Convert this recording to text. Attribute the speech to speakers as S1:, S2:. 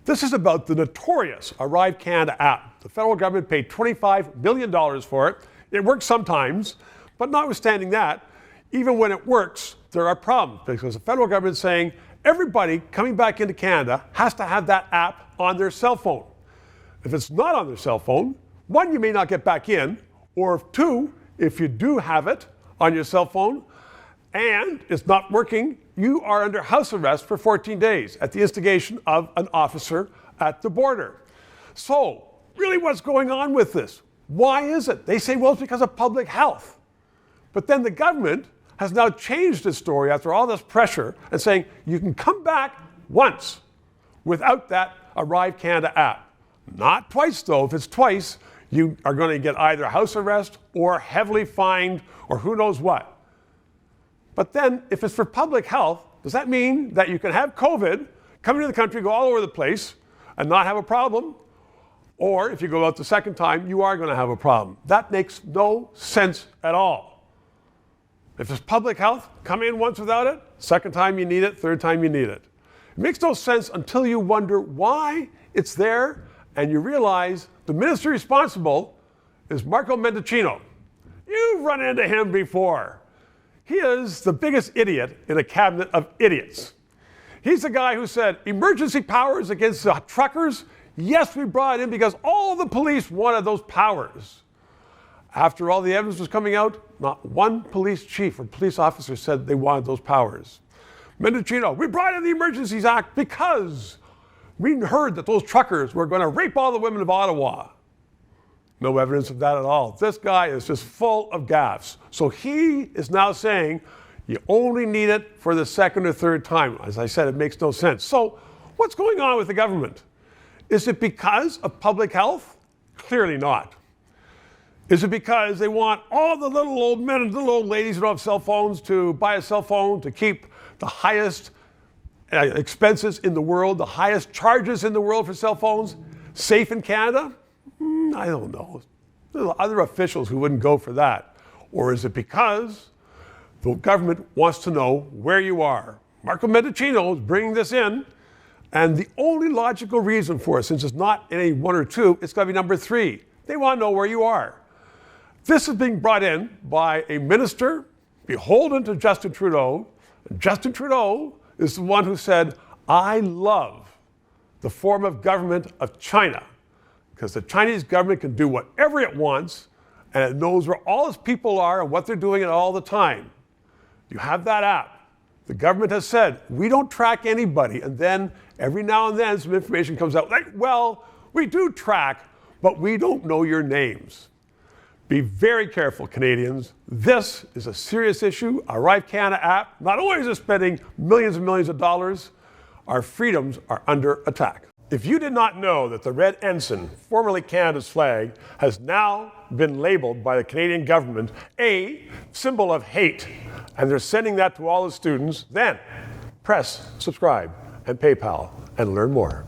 S1: This is about the notorious ArriveCAN app. The federal government paid $25 million for it. It works sometimes, but notwithstanding that, even when it works, there are problems because the federal government is saying everybody coming back into Canada has to have that app on their cell phone. If it's not on their cell phone, one, you may not get back in, or two, if you do have it on your cell phone and it's not working, you are under house arrest for 14 days at the instigation of an officer at the border. So, really what's going on with this? Why is it? They say, well, it's because of public health. But then the government has now changed its story after all this pressure and saying you can come back once without that ArriveCAN app. Not twice though. If it's twice, you are going to get either house arrest or heavily fined or who knows what. But then if it's for public health, does that mean that you can have COVID, come into the country, go all over the place and not have a problem? Or if you go out the second time, you are going to have a problem. That makes no sense at all. If it's public health, come in once without it, second time you need it, third time you need it. It makes no sense until you wonder why it's there and you realize the minister responsible is Marco Mendicino. You've run into him before. He is the biggest idiot in a cabinet of idiots. He's the guy who said, emergency powers against the truckers? Yes, we brought it in because all the police wanted those powers. After all the evidence was coming out, not one police chief or police officer said they wanted those powers. Mendicino, we brought in the Emergencies Act because we heard that those truckers were going to rape all the women of Ottawa. No evidence of that at all. This guy is just full of gaffes. So he is now saying you only need it for the second or third time. As I said, it makes no sense. So what's going on with the government? Is it because of public health? Clearly not. Is it because they want all the little old men and little old ladies who don't have cell phones to buy a cell phone to keep the highest expenses in the world, the highest charges in the world for cell phones safe in Canada? I don't know. There are other officials who wouldn't go for that. Or is it because the government wants to know where you are? Marco Mendicino is bringing this in, and the only logical reason for it, since it's not any one or two, it's got to be number three. They want to know where you are. This is being brought in by a minister beholden to Justin Trudeau. And Justin Trudeau is the one who said, I love the form of government of China because the Chinese government can do whatever it wants and it knows where all its people are and what they're doing at all the time. You have that app. The government has said, we don't track anybody. And then every now and then some information comes out like, well, we do track, but we don't know your names. Be very careful, Canadians. This is a serious issue. ArriveCAN app, not only is it spending millions and millions of dollars, our freedoms are under attack. If you did not know that the red ensign, formerly Canada's flag, has now been labeled by the Canadian government a symbol of hate, and they're sending that to all the students, then press subscribe and PayPal and learn more.